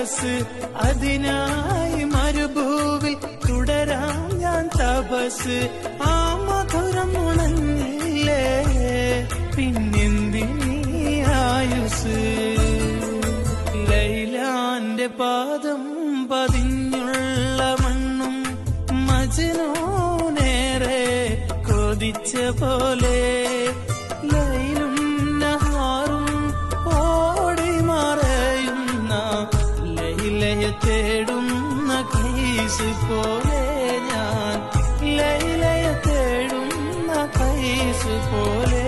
വാപസ് അതിനായി മരുഭൂവിൽ തുടരാം ഞാൻ തപസ് ആ മധുരം ഉണങ്ങില്ലേ പിന്നെന്തിനീ ആയുസ് ലൈലാന്റെ പാദം പതിഞ്ഞുള്ള മണ്ണും മജ്നൂനേറെ കൊതിച്ച പോലെ ലൈലും നഹാറും ഓടി മറയുന്ന ലൈലയെ തേടുന്ന കൈസ് പോലെ ഞാൻ ലൈലയെ തേടുന്ന കൈസ് പോലെ